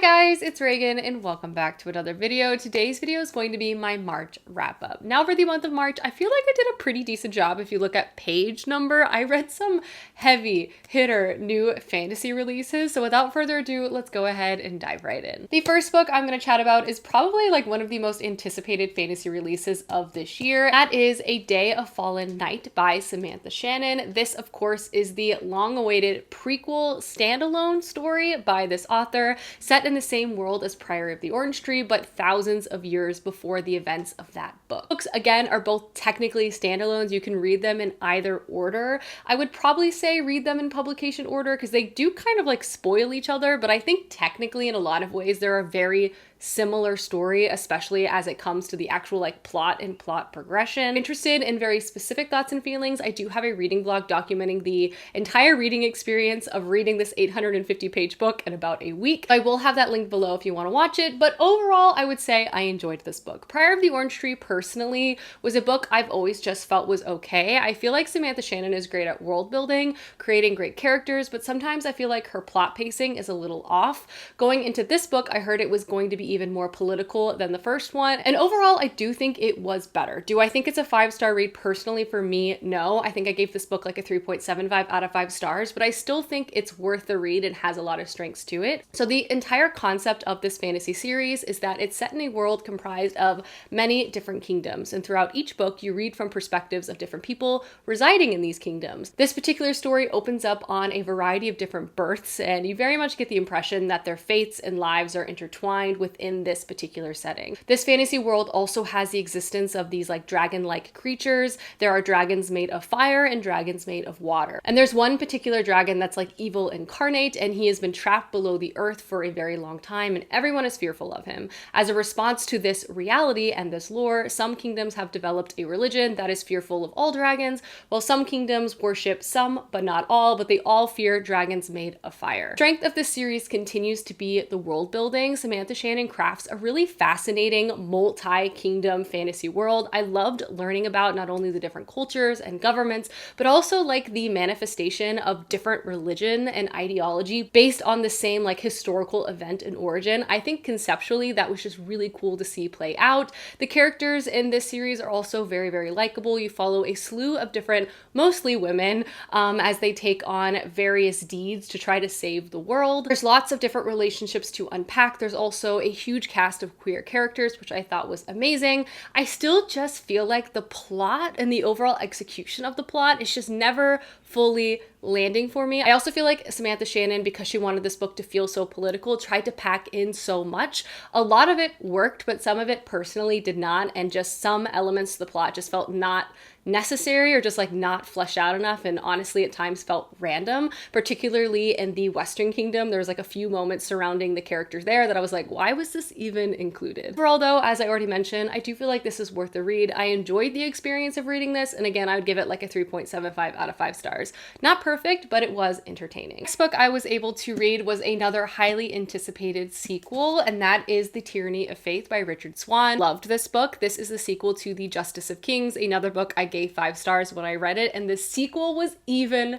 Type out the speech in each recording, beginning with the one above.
guys, it's Reagan and welcome back to another video. Today's video is going to be my March wrap up. Now for the month of March, I feel like I did a pretty decent job if you look at page number. I read some heavy hitter new fantasy releases, so without further ado, let's go ahead and dive right in. The first book I'm going to chat about is probably like one of the most anticipated fantasy releases of this year. That is A Day of Fallen Night by Samantha Shannon. This, of course, is the long-awaited prequel standalone story by this author, set in the same world as Priory of the Orange Tree, but thousands of years before the events of that book. Books, again, are both technically standalones. You can read them in either order. I would probably say read them in publication order because they do kind of like spoil each other, but I think technically in a lot of ways they're a very similar story, especially as it comes to the actual like plot and plot progression. Interested in very specific thoughts and feelings, I do have a reading vlog documenting the entire reading experience of reading this 850-page book in about a week. I will have that linked below if you want to watch it, but overall I would say I enjoyed this book. Priory of the Orange Tree personally was a book I've always just felt was okay. I feel like Samantha Shannon is great at world building, creating great characters, but sometimes I feel like her plot pacing is a little off. Going into this book, I heard it was going to be even more political than the first one, and overall I do think it was better. Do I think it's a 5-star read personally for me? No. I think I gave this book like a 3.75 out of 5 stars, but I still think it's worth the read and has a lot of strengths to it. So the entire concept of this fantasy series is that it's set in a world comprised of many different kingdoms, and throughout each book you read from perspectives of different people residing in these kingdoms. This particular story opens up on a variety of different births, and you very much get the impression that their fates and lives are intertwined within this particular setting. This fantasy world also has the existence of these like dragon-like creatures. There are dragons made of fire and dragons made of water. And there's one particular dragon that's like evil incarnate, and he has been trapped below the earth for a very long time, and everyone is fearful of him. As a response to this reality and this lore, some kingdoms have developed a religion that is fearful of all dragons, while some kingdoms worship some, but not all, but they all fear dragons made of fire. Strength of this series continues to be the world building. Samantha Shannon crafts a really fascinating multi-kingdom fantasy world. I loved learning about not only the different cultures and governments, but also like the manifestation of different religion and ideology based on the same like historical event and origin. I think conceptually that was just really cool to see play out. The characters in this series are also very, very likable. You follow a slew of different, mostly women, as they take on various deeds to try to save the world. There's lots of different relationships to unpack. There's also a huge cast of queer characters, which I thought was amazing. I still just feel like the plot and the overall execution of the plot is just never fully landing for me. I also feel like Samantha Shannon, because she wanted this book to feel so political, tried to pack in so much. A lot of it worked, but some of it personally did not, and just some elements of the plot just felt not necessary or just like not fleshed out enough, and honestly at times felt random, particularly in the Western Kingdom. There was like a few moments surrounding the characters there that I was like, why was this even included? Overall though, as I already mentioned, I do feel like this is worth the read. I enjoyed the experience of reading this, and again I would give it like a 3.75 out of 5 stars. Not perfect, but it was entertaining. Next book I was able to read was another highly anticipated sequel, and that is The Tyranny of Faith by Richard Swan. Loved this book. This is the sequel to The Justice of Kings, another book I gave 5 stars when I read it, and the sequel was even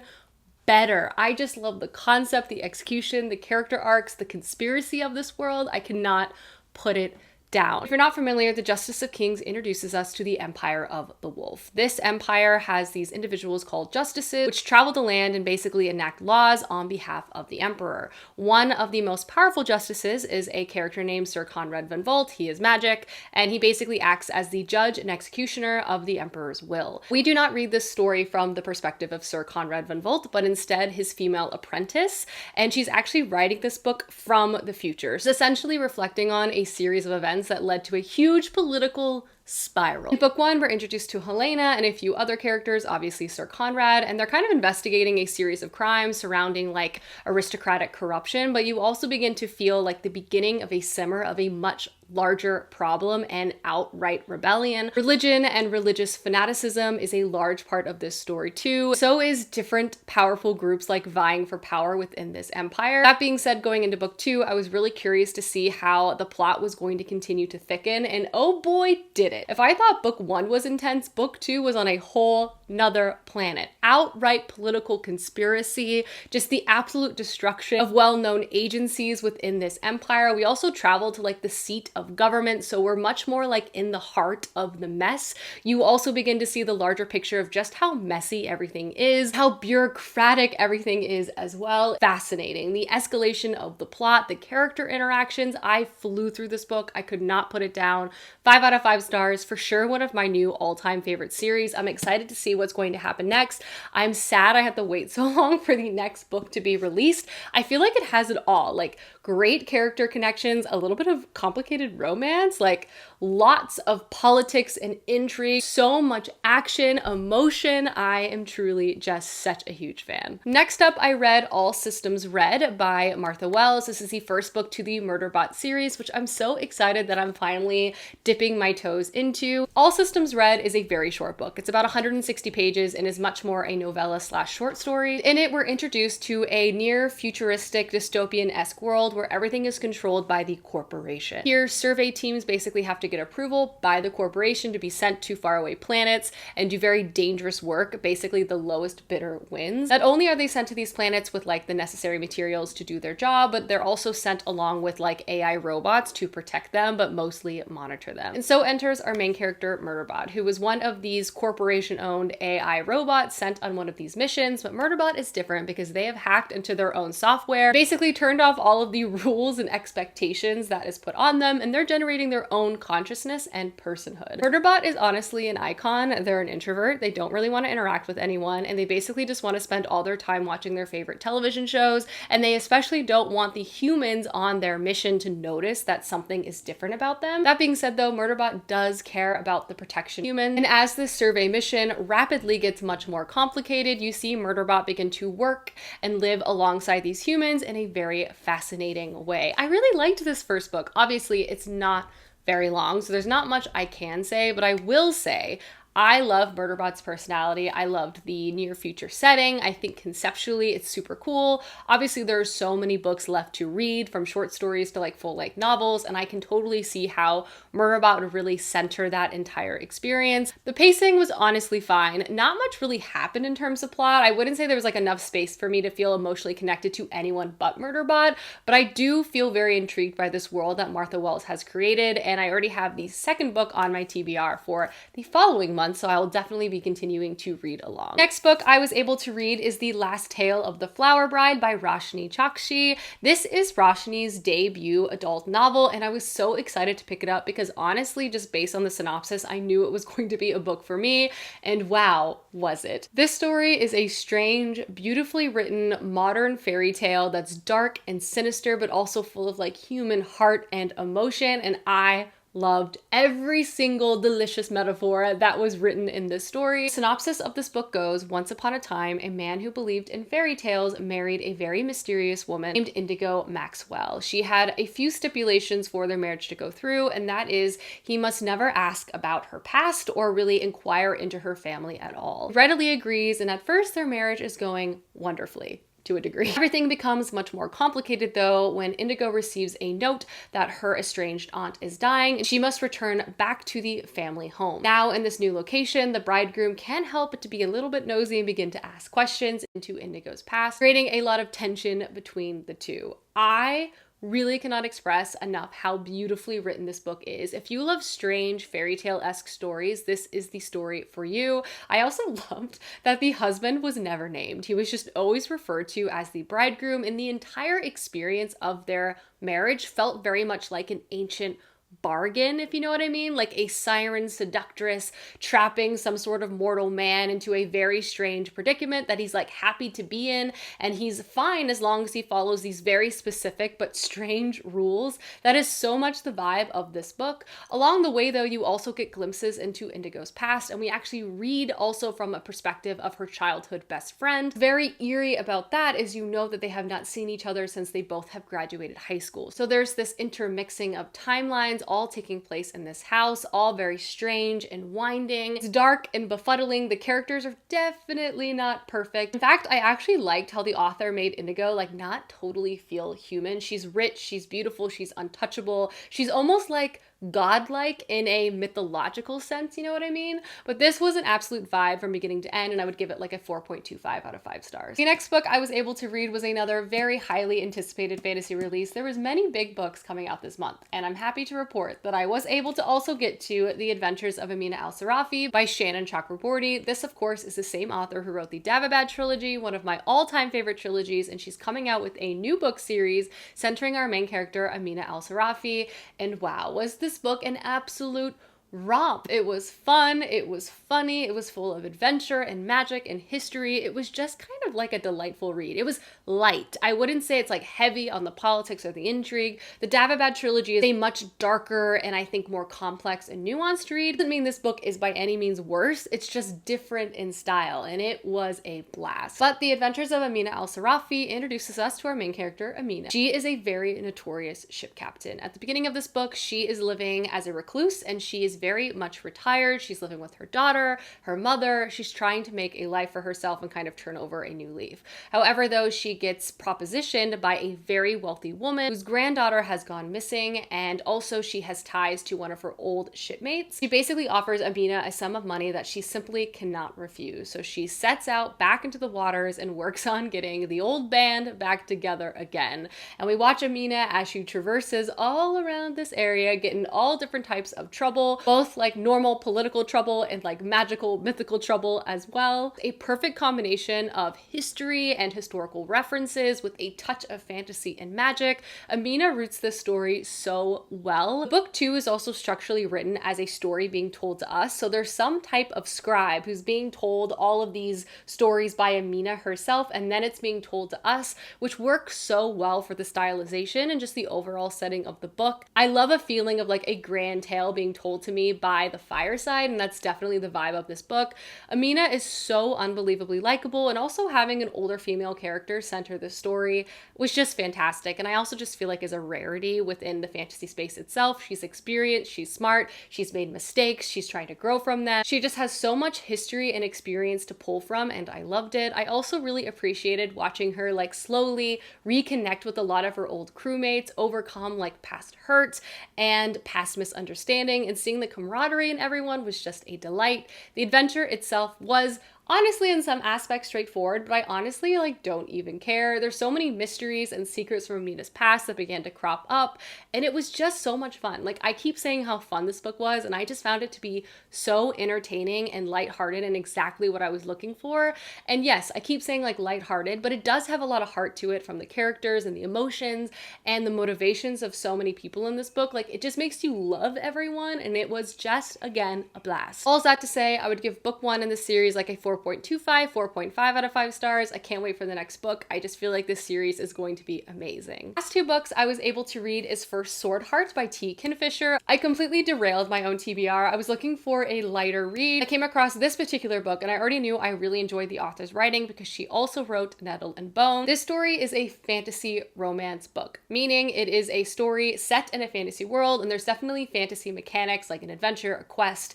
better. I just love the concept, the execution, the character arcs, the conspiracy of this world. I cannot put it down. If you're not familiar, the Justice of Kings introduces us to the Empire of the Wolf. This empire has these individuals called justices, which travel the land and basically enact laws on behalf of the emperor. One of the most powerful justices is a character named Sir Conrad von Volt. He is magic, and he basically acts as the judge and executioner of the emperor's will. We do not read this story from the perspective of Sir Conrad von Volt, but instead his female apprentice, and she's actually writing this book from the future, so essentially reflecting on a series of events that led to a huge political spiral. In book 1, we're introduced to Helena and a few other characters, obviously Sir Conrad, and they're kind of investigating a series of crimes surrounding like aristocratic corruption, but you also begin to feel like the beginning of a simmer of a much larger problem and outright rebellion. Religion and religious fanaticism is a large part of this story too. So is different powerful groups like vying for power within this empire. That being said, going into book 2, I was really curious to see how the plot was going to continue to thicken, and oh boy, did it. If I thought book 1 was intense, book 2 was on a whole nother planet. Outright political conspiracy, just the absolute destruction of well-known agencies within this empire. We also travel to like the seat of government, so we're much more like in the heart of the mess. You also begin to see the larger picture of just how messy everything is, how bureaucratic everything is as well. Fascinating. The escalation of the plot, the character interactions. I flew through this book. I could not put it down. 5 out of 5 stars. For sure one of my new all-time favorite series. I'm excited to see what's going to happen next. I'm sad I have to wait so long for the next book to be released. I feel like it has it all. Like great character connections, a little bit of complicated romance, like lots of politics and intrigue, so much action, emotion. I am truly just such a huge fan. Next up, I read All Systems Red by Martha Wells. This is the first book to the Murderbot series, which I'm so excited that I'm finally dipping my toes into. All Systems Red is a very short book. It's about 160 pages and is much more a novella / short story. In it, we're introduced to a near futuristic dystopian-esque world where everything is controlled by the corporation. Here, survey teams basically have to get approval by the corporation to be sent to faraway planets and do very dangerous work. Basically, the lowest bidder wins. Not only are they sent to these planets with like the necessary materials to do their job, but they're also sent along with like AI robots to protect them, but mostly monitor them. And so enters our main character, Murderbot, who was one of these corporation-owned AI robots sent on one of these missions. But Murderbot is different because they have hacked into their own software, basically turned off all of the rules and expectations that is put on them, and they're generating their own consciousness and personhood. Murderbot is honestly an icon. They're an introvert. They don't really want to interact with anyone, and they basically just want to spend all their time watching their favorite television shows, and they especially don't want the humans on their mission to notice that something is different about them. That being said though, Murderbot does care about the protection of humans, and as this survey mission rapidly gets much more complicated, you see Murderbot begin to work and live alongside these humans in a very fascinating way. I really liked this first book. Obviously, it's not very long, so there's not much I can say, but I will say I love Murderbot's personality. I loved the near future setting. I think conceptually it's super cool. Obviously there's so many books left to read, from short stories to like full-length novels, and I can totally see how Murderbot would really center that entire experience. The pacing was honestly fine. Not much really happened in terms of plot. I wouldn't say there was like enough space for me to feel emotionally connected to anyone but Murderbot, but I do feel very intrigued by this world that Martha Wells has created, and I already have the second book on my TBR for the following month, so I will definitely be continuing to read along. Next book I was able to read is The Last Tale of the Flower Bride by Roshni Chokshi. This is Roshni's debut adult novel, and I was so excited to pick it up because honestly, just based on the synopsis, I knew it was going to be a book for me, and wow, was it. This story is a strange, beautifully written, modern fairy tale that's dark and sinister, but also full of like human heart and emotion, and I loved every single delicious metaphor that was written in this story. The synopsis of this book goes, once upon a time, a man who believed in fairy tales married a very mysterious woman named Indigo Maxwell. She had a few stipulations for their marriage to go through, and that is he must never ask about her past or really inquire into her family at all. He readily agrees, and at first their marriage is going wonderfully. To a degree. Everything becomes much more complicated though when Indigo receives a note that her estranged aunt is dying and she must return back to the family home. Now in this new location, the bridegroom can't help but to be a little bit nosy and begin to ask questions into Indigo's past, creating a lot of tension between the two. I really cannot express enough how beautifully written this book is. If you love strange fairy tale-esque stories, this is the story for you. I also loved that the husband was never named. He was just always referred to as the bridegroom, and the entire experience of their marriage felt very much like an ancient bargain, if you know what I mean, like a siren seductress trapping some sort of mortal man into a very strange predicament that he's like happy to be in, and he's fine as long as he follows these very specific but strange rules. That is so much the vibe of this book. Along the way though, you also get glimpses into Indigo's past, and we actually read also from a perspective of her childhood best friend. Very eerie about that is you know that they have not seen each other since they both have graduated high school. So there's this intermixing of timelines, all taking place in this house, all very strange and winding. It's dark and befuddling. The characters are definitely not perfect. In fact, I actually liked how the author made Indigo like not totally feel human. She's rich, she's beautiful, she's untouchable. She's almost like godlike in a mythological sense, you know what I mean? But this was an absolute vibe from beginning to end, and I would give it like a 4.25 out of 5 stars. The next book I was able to read was another very highly anticipated fantasy release. There was many big books coming out this month, and I'm happy to report that I was able to also get to The Adventures of Amina Al-Sarafi by Shannon Chakraborty. This, of course, is the same author who wrote the Davabad trilogy, one of my all-time favorite trilogies, and she's coming out with a new book series centering our main character, Amina Al-Sarafi, and wow, was this book an absolute romp. It was fun, it was funny, it was full of adventure and magic and history. It was just kind of like a delightful read. It was light. I wouldn't say it's like heavy on the politics or the intrigue. The Davabad trilogy is a much darker and I think more complex and nuanced read. Doesn't mean this book is by any means worse. It's just different in style, and it was a blast. But The Adventures of Amina Al-Sarafi introduces us to our main character, Amina. She is a very notorious ship captain. At the beginning of this book, she is living as a recluse, and she is very much retired. She's living with her daughter, her mother. She's trying to make a life for herself and kind of turn over a new leaf. However, though, she gets propositioned by a very wealthy woman whose granddaughter has gone missing, and also she has ties to one of her old shipmates. She basically offers Amina a sum of money that she simply cannot refuse. So she sets out back into the waters and works on getting the old band back together again. And we watch Amina as she traverses all around this area, getting all different types of trouble, both like normal political trouble and like magical, mythical trouble as well. A perfect combination of history and historical references with a touch of fantasy and magic. Amina roots this story so well. Book 2 is also structurally written as a story being told to us. So there's some type of scribe who's being told all of these stories by Amina herself, and then it's being told to us, which works so well for the stylization and just the overall setting of the book. I love a feeling of like a grand tale being told to me by the fireside, and that's definitely the vibe of this book. Amina is so unbelievably likable, and also having an older female character center the story was just fantastic. And I also just feel like is a rarity within the fantasy space itself. She's experienced, she's smart, she's made mistakes, she's trying to grow from them. She just has so much history and experience to pull from, and I loved it. I also really appreciated watching her like slowly reconnect with a lot of her old crewmates, overcome like past hurt and past misunderstanding, and seeing the camaraderie in everyone was just a delight. The adventure itself was honestly in some aspects straightforward, but I honestly like don't even care. There's so many mysteries and secrets from Amina's past that began to crop up, and it was just so much fun. Like I keep saying how fun this book was, and I just found it to be so entertaining and lighthearted and exactly what I was looking for. And yes, I keep saying like lighthearted, but it does have a lot of heart to it from the characters and the emotions and the motivations of so many people in this book. Like it just makes you love everyone, and it was just again a blast. All that to say, I would give book 1 in the series like a 4.25, 4.5 out of 5 stars. I can't wait for the next book. I just feel like this series is going to be amazing. Last 2 books I was able to read is first Sword Heart by T. Kinfisher. I completely derailed my own TBR. I was looking for a lighter read. I came across this particular book, and I already knew I really enjoyed the author's writing because she also wrote Nettle and Bone. This story is a fantasy romance book, meaning it is a story set in a fantasy world, and there's definitely fantasy mechanics like an adventure, a quest,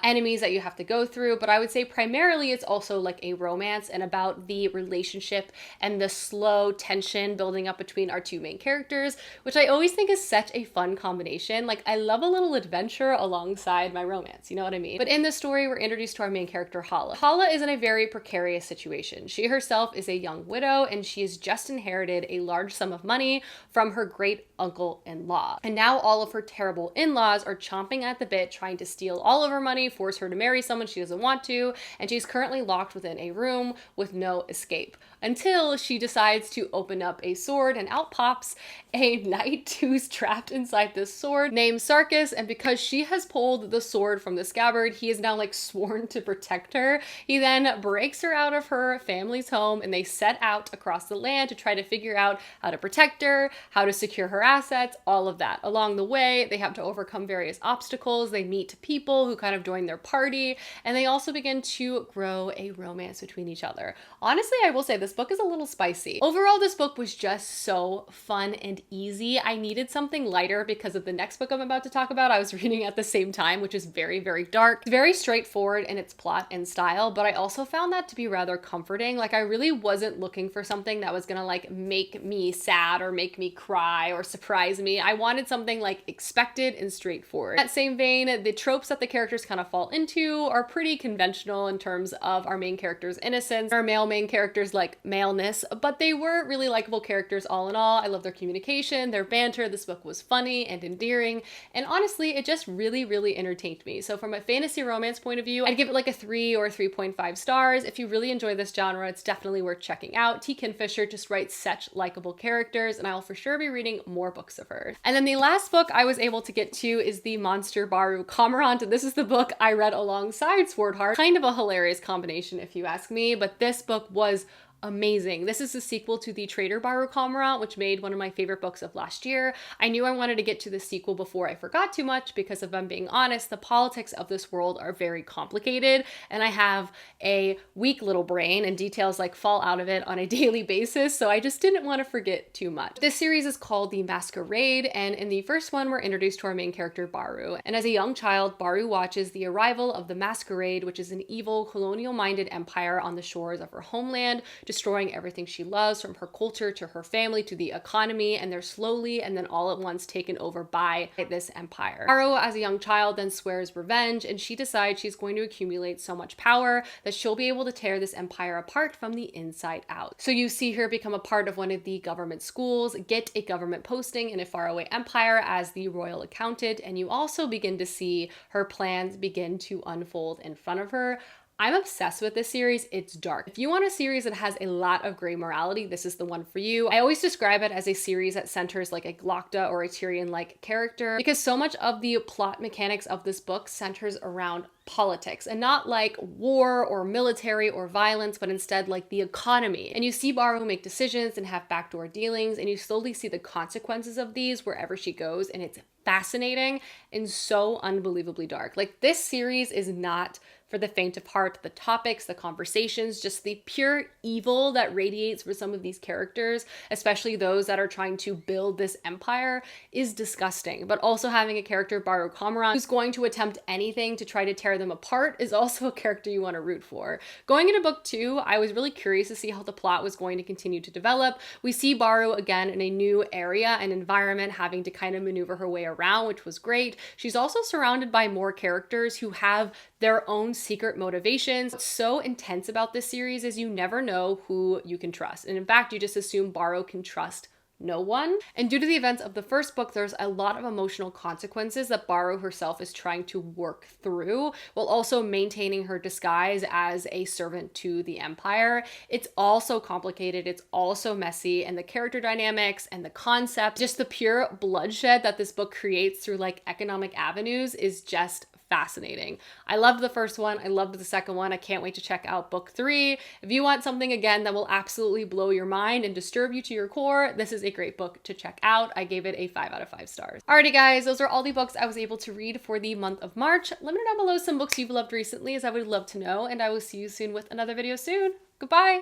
enemies that you have to go through, but I would say primarily it's also like a romance and about the relationship and the slow tension building up between our 2 main characters, which I always think is such a fun combination. Like I love a little adventure alongside my romance, you know what I mean? But in this story, we're introduced to our main character, Hala. Hala is in a very precarious situation. She herself is a young widow, and she has just inherited a large sum of money from her great uncle-in-law. And now all of her terrible in-laws are chomping at the bit, trying to steal all of her money, force her to marry someone she doesn't want to, and she's currently locked within a room with no escape until she decides to open up a sword, and out pops a knight who's trapped inside this sword named Sarkis. And because she has pulled the sword from the scabbard, he is now like sworn to protect her. He then breaks her out of her family's home, and they set out across the land to try to figure out how to protect her, how to secure her assets, all of that. Along the way, they have to overcome various obstacles. They meet people who kind of join their party, and they also begin to grow show a romance between each other. Honestly, I will say this book is a little spicy. Overall, this book was just so fun and easy. I needed something lighter because of the next book I'm about to talk about. I was reading at the same time, which is very, very dark. It's very straightforward in its plot and style, but I also found that to be rather comforting. Like, I really wasn't looking for something that was gonna like make me sad or make me cry or surprise me. I wanted something like expected and straightforward. In that same vein, the tropes that the characters kind of fall into are pretty conventional in terms of our main character's innocence, our male main character's like maleness, but they were really likable characters all in all. I love their communication, their banter. This book was funny and endearing, and honestly, it just really, really entertained me. So from a fantasy romance point of view, I'd give it like a 3 or 3.5 stars. If you really enjoy this genre, it's definitely worth checking out. T. Fisher just writes such likable characters, and I will for sure be reading more books of hers. And then the last book I was able to get to is the Monster Baru Cormorant, and this is the book I read alongside Swordheart. Kind of a hilarious combination if you ask me, but this book was amazing. This is the sequel to the Trader Baru Cormorant, which made one of my favorite books of last year. I knew I wanted to get to the sequel before I forgot too much because, if I'm being honest, the politics of this world are very complicated, and I have a weak little brain and details like fall out of it on a daily basis, so I just didn't want to forget too much. This series is called The Masquerade, and in the first one, we're introduced to our main character, Baru. And as a young child, Baru watches the arrival of the Masquerade, which is an evil, colonial-minded empire on the shores of her homeland, destroying everything she loves, from her culture to her family to the economy, and they're slowly and then all at once taken over by this empire. Baru, as a young child, then swears revenge, and she decides she's going to accumulate so much power that she'll be able to tear this empire apart from the inside out. So you see her become a part of one of the government schools, get a government posting in a faraway empire as the royal accountant, and you also begin to see her plans begin to unfold in front of her. I'm obsessed with this series. It's dark. If you want a series that has a lot of gray morality, this is the one for you. I always describe it as a series that centers like a Glokta or a Tyrion-like character, because so much of the plot mechanics of this book centers around politics, and not like war or military or violence, but instead like the economy. And you see Baru make decisions and have backdoor dealings, and you slowly see the consequences of these wherever she goes, and it's fascinating and so unbelievably dark. Like, this series is not for the faint of heart. The topics, the conversations, just the pure evil that radiates for some of these characters, especially those that are trying to build this empire, is disgusting. But also having a character, Baru Cormorant, who's going to attempt anything to try to tear them apart, is also a character you want to root for. Going into book 2, I was really curious to see how the plot was going to continue to develop. We see Baru again in a new area and environment, having to kind of maneuver her way around, which was great. She's also surrounded by more characters who have their own secret motivations. What's so intense about this series is you never know who you can trust. And in fact, you just assume Baru can trust no one. And due to the events of the first book, there's a lot of emotional consequences that Baru herself is trying to work through, while also maintaining her disguise as a servant to the empire. It's all so complicated, it's all so messy, and the character dynamics and the concept, just the pure bloodshed that this book creates through like economic avenues, is just fascinating. I loved the first one. I loved the second one. I can't wait to check out book 3. If you want something again that will absolutely blow your mind and disturb you to your core, this is a great book to check out. I gave it a 5 out of 5 stars. Alrighty guys, those are all the books I was able to read for the month of March. Let me know down below some books you've loved recently, as I would love to know, and I will see you soon with another video soon. Goodbye!